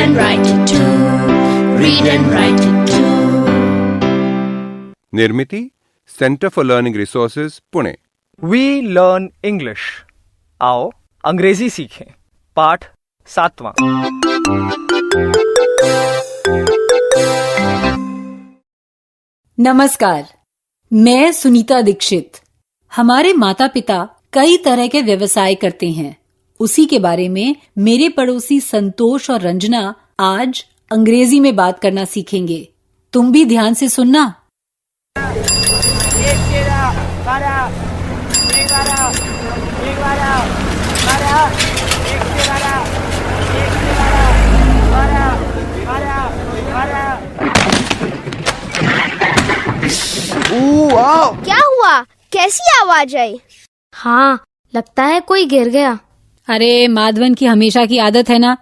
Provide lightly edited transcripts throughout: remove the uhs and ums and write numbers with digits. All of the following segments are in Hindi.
and write it too. Read and write it too. Nirmiti centre for learning resources Pune. We learn English. आओ अंग्रेजी सीखें। पाठ 7वां। नमस्कार, मैं सुनीता दीक्षित। हमारे माता पिता कई तरह के व्यवसाय करते हैं। उसी के बारे में मेरे पड़ोसी संतोष और रंजना आज अंग्रेजी में बात करना सीखेंगे। तुम भी ध्यान से सुनना। क्या हुआ? कैसी आवाज आई? हाँ, लगता है कोई गिर गया। अरे माधवन की हमेशा की आदत है ना,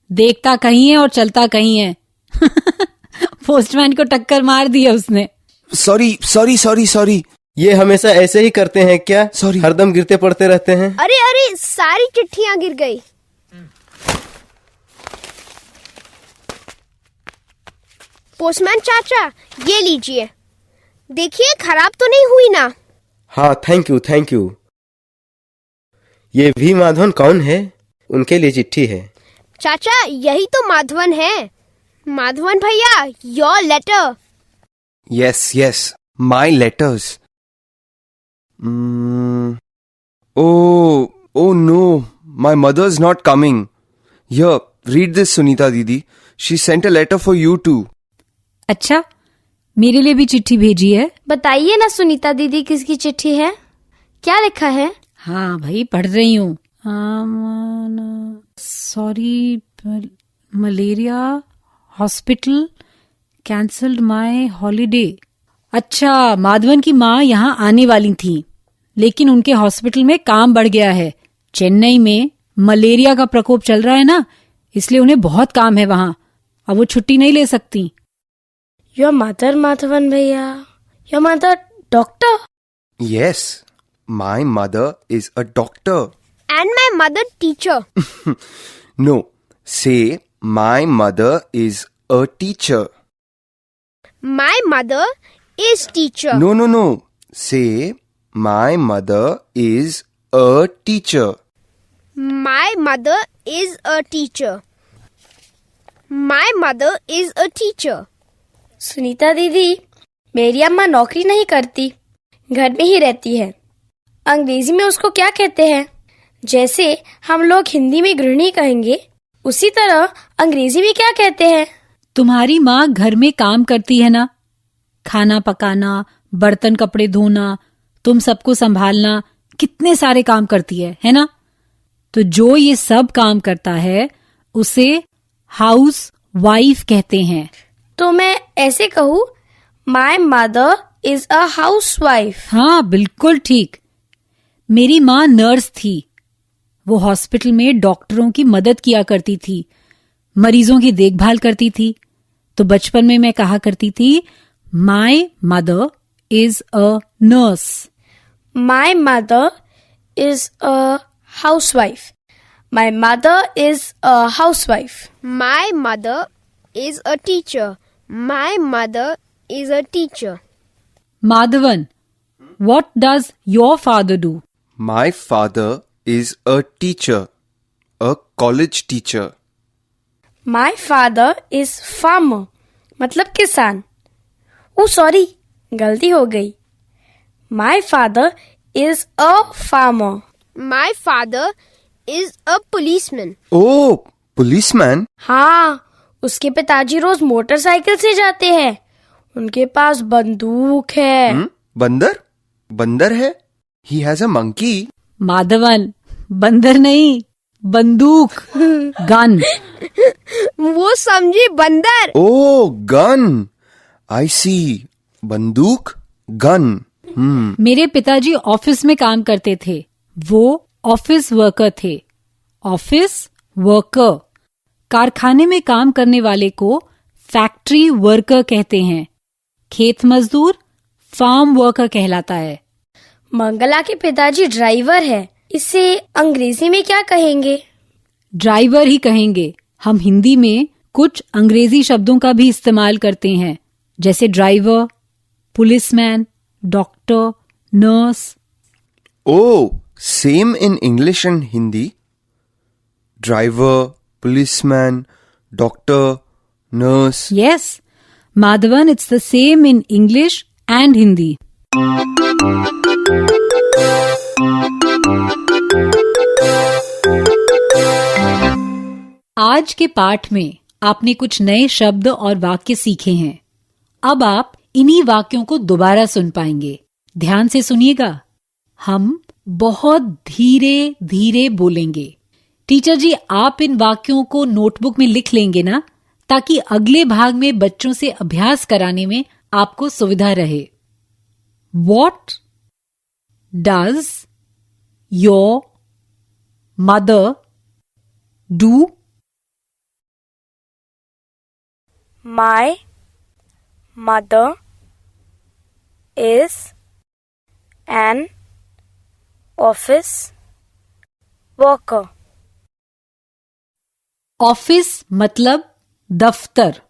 देखता कहीं है और चलता कहीं है। पोस्टमैन को टक्कर मार दी है उसने। सॉरी। ये हमेशा ऐसे ही करते हैं क्या? सॉरी, हरदम गिरते पड़ते रहते हैं। अरे सारी चिट्ठियां गिर गई। पोस्टमैन चाचा, ये लीजिए। देखिए खराब तो नहीं हुई ना? हाँ, थैंक यू। ये भी माधवन कौन है? उनके लिए चिट्ठी है। चाचा, यही तो माधवन है। माधवन भैया, your letter. Yes, my letters. Oh no, my mother's not coming. Here, read this, Sunita Didi. She sent a letter for you too. अच्छा, मेरे लिए भी चिट्ठी भेजी है। बताइए ना सुनीता दीदी, किसकी चिट्ठी है? क्या लिखा है? हाँ भाई, पढ़ रही हूँ। Sorry, malaria hospital cancelled my holiday. अच्छा, माधवन की माँ यहाँ आने वाली थी, लेकिन उनके हॉस्पिटल में काम बढ़ गया है। चेन्नई में मलेरिया का प्रकोप चल रहा है ना, इसलिए उन्हें बहुत काम है वहाँ। अब वो छुट्टी नहीं ले सकती। योर मदर माधवन भैया, your mother doctor? Yes, my mother is a doctor. And my mother teacher. No, say my mother is a teacher. My mother is teacher. No. Say my mother is a teacher. My mother is a teacher. My mother is a teacher. Sunita दीदी, मेरी अम्मा नौकरी नहीं करती, घर में ही रहती है। अंग्रेजी में उसको क्या कहते हैं? जैसे हम लोग हिंदी में गृहिणी कहेंगे, उसी तरह अंग्रेजी में क्या कहते हैं? तुम्हारी माँ घर में काम करती है ना, खाना पकाना, बर्तन कपड़े धोना, तुम सबको संभालना, कितने सारे काम करती है ना? तो जो ये सब काम करता है उसे हाउस वाइफ कहते हैं। तो मैं ऐसे कहूँ, my mother is a house wife. हाँ, बिल्कुल ठीक। मेरी माँ नर्स थी। वो हॉस्पिटल में डॉक्टरों की मदद किया करती थी, मरीजों की देखभाल करती थी। तो बचपन में मैं कहा करती थी, my mother is a nurse. My mother is a housewife. My mother is a housewife. My mother is a teacher. My mother is a teacher. Madhavan, what does your father do? My father is a teacher, a college teacher. My father is farmer, मतलब किसान। ओ सॉरी, गलती हो गई। My father is a farmer. My father is a policeman. Oh, policeman? हाँ, उसके पिताजी रोज मोटरसाइकिल से जाते हैं। उनके पास बंदूक है। बंदर है? He has a monkey. Madhavan, बंदर नहीं, बंदूक। गन। वो समझी बंदर। Oh, gun. I see. बंदूक, gun. मेरे पिताजी ऑफिस में काम करते थे। वो ऑफिस वर्कर थे। ऑफिस वर्कर, कारखाने में काम करने वाले को फैक्ट्री वर्कर कहते हैं। खेत मजदूर फार्म वर्कर कहलाता है। मंगला के पिताजी ड्राइवर है। इसे अंग्रेजी में क्या कहेंगे? ड्राइवर ही कहेंगे। हम हिंदी में कुछ अंग्रेजी शब्दों का भी इस्तेमाल करते हैं, जैसे driver, policeman, doctor, nurse. Oh, same in English and Hindi? Driver, policeman, doctor, nurse. Yes, Madhavan, it's the same in English and Hindi. आज के पाठ में आपने कुछ नए शब्द और वाक्य सीखे हैं। अब आप इन्हीं वाक्यों को दोबारा सुन पाएंगे। ध्यान से सुनिएगा। हम बहुत धीरे धीरे बोलेंगे। टीचर जी, आप इन वाक्यों को नोटबुक में लिख लेंगे ना, ताकि अगले भाग में बच्चों से अभ्यास कराने में आपको सुविधा रहे। What does your mother do? My mother is an office worker. Office मतलब दफ्तर।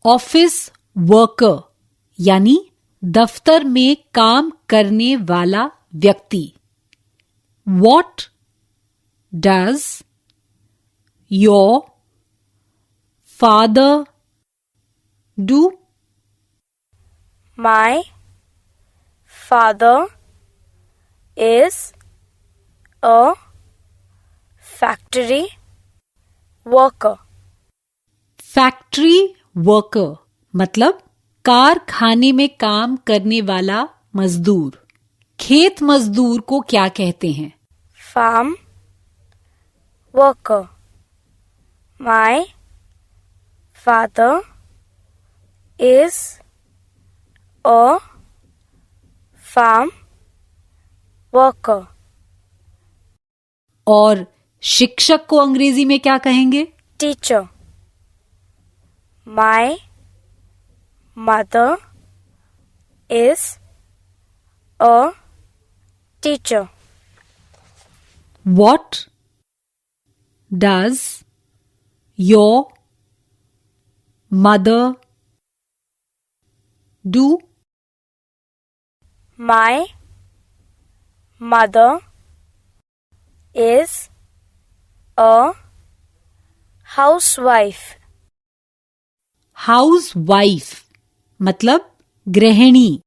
ऑफिस वर्कर यानी दफ्तर में काम करने वाला व्यक्ति। What does your father do? My father is a factory worker. Factory worker मतलब कारखाने में काम करने वाला मजदूर। खेत मजदूर को क्या कहते हैं? Farm worker. My father is a farm worker. और शिक्षक को अंग्रेजी में क्या कहेंगे? Teacher. My mother is a teacher. What does your mother do? My mother is a housewife. Housewife मतलब गृहिणी।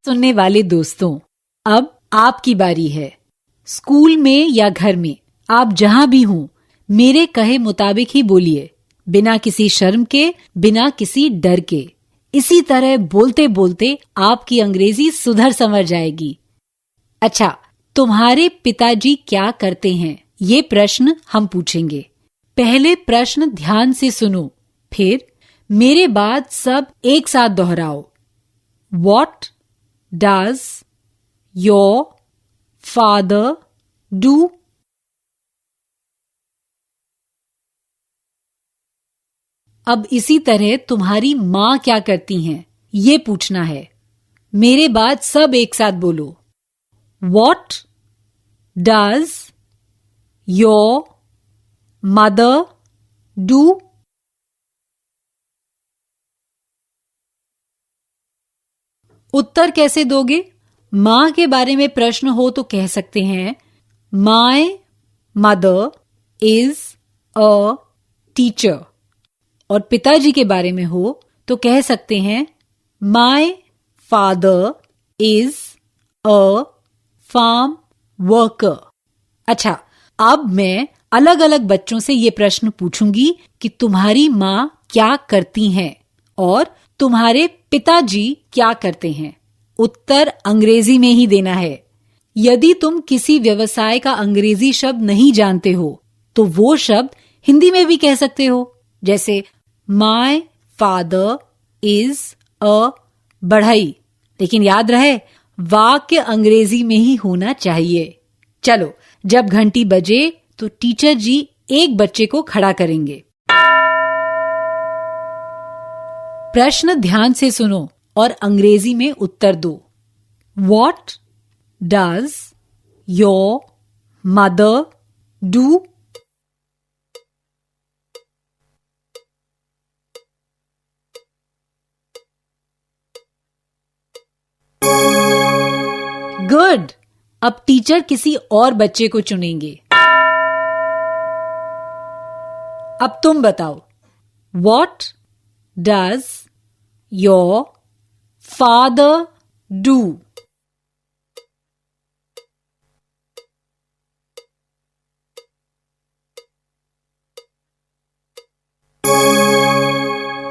सुनने वाले दोस्तों, अब आपकी बारी है। स्कूल में या घर में आप जहां भी हों, मेरे कहे मुताबिक ही बोलिए, बिना किसी शर्म के, बिना किसी डर के। इसी तरह बोलते बोलते आपकी अंग्रेजी सुधर संवर जाएगी। अच्छा, तुम्हारे पिताजी क्या करते हैं? ये प्रश्न हम पूछेंगे। पहले प्रश्न ध्यान से सुनो, फिर मेरे बाद सब एक साथ दोहराओ। What does your father do? अब इसी तरह तुम्हारी माँ क्या करती हैं, ये पूछना है। मेरे बाद सब एक साथ बोलो। What does your mother do? उत्तर कैसे दोगे? माँ के बारे में प्रश्न हो तो कह सकते हैं My mother is a teacher। और पिताजी के बारे में हो तो कह सकते हैं My father is a farm worker। अच्छा, अब मैं अलग अलग बच्चों से ये प्रश्न पूछूंगी कि तुम्हारी माँ क्या करती हैं और तुम्हारे पिताजी क्या करते हैं। उत्तर अंग्रेजी में ही देना है। यदि तुम किसी व्यवसाय का अंग्रेजी शब्द नहीं जानते हो तो वो शब्द हिंदी में भी कह सकते हो, जैसे माय फादर इज अ बढ़ई। लेकिन याद रहे, वाक्य अंग्रेजी में ही होना चाहिए। चलो, जब घंटी बजे तो टीचर जी एक बच्चे को खड़ा करेंगे। प्रश्न ध्यान से सुनो और अंग्रेजी में उत्तर दो। What does your mother, do. Good. अब टीचर किसी और बच्चे को चुनेंगे। अब तुम बताओ, What does your father do?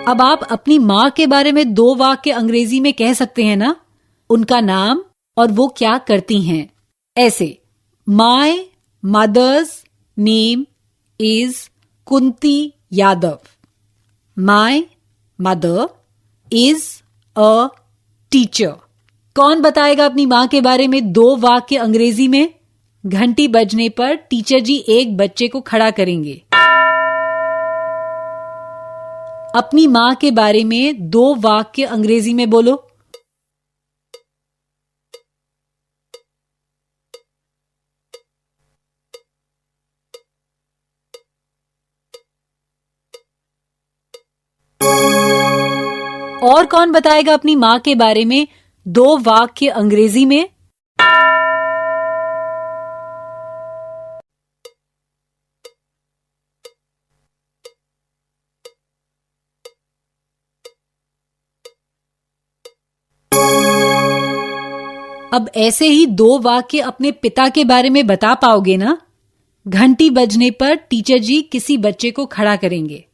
अब आप अपनी मां के बारे में 2 वाक्य अंग्रेजी में कह सकते हैं ना, उनका नाम और वो क्या करती हैं। ऐसे, my mother's name is Kunti Yadav. My mother is a teacher. कौन बताएगा अपनी मां के बारे में 2 वाक्य अंग्रेजी में? घंटी बजने पर टीचर जी एक बच्चे को खड़ा करेंगे। अपनी मां के बारे में 2 वाक्य अंग्रेजी में बोलो। और कौन बताएगा अपनी मां के बारे में 2 वाक्य अंग्रेजी में? अब ऐसे ही 2 वाक्य अपने पिता के बारे में बता पाओगे ना? घंटी बजने पर टीचर जी किसी बच्चे को खड़ा करेंगे।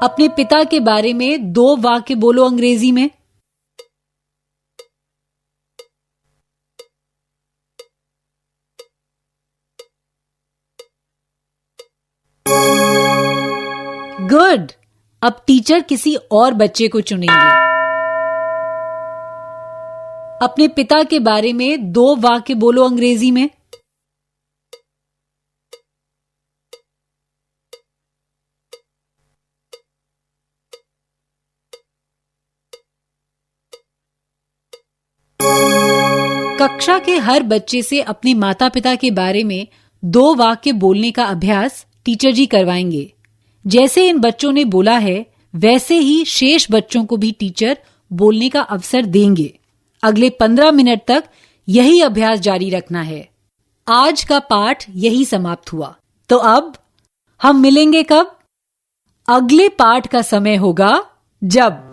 अपने पिता के बारे में 2 वाक्य बोलो अंग्रेजी में। गुड। अब टीचर किसी और बच्चे को चुनेंगे। अपने पिता के बारे में 2 वाक्य बोलो अंग्रेजी में। कक्षा के हर बच्चे से अपने माता पिता के बारे में 2 वाक्य बोलने का अभ्यास टीचर जी करवाएंगे। जैसे इन बच्चों ने बोला है, वैसे ही शेष बच्चों को भी टीचर बोलने का अवसर देंगे। अगले 15 मिनट तक यही अभ्यास जारी रखना है। आज का पाठ यही समाप्त हुआ। तो अब हम मिलेंगे कब? अगले पाठ का समय होगा जब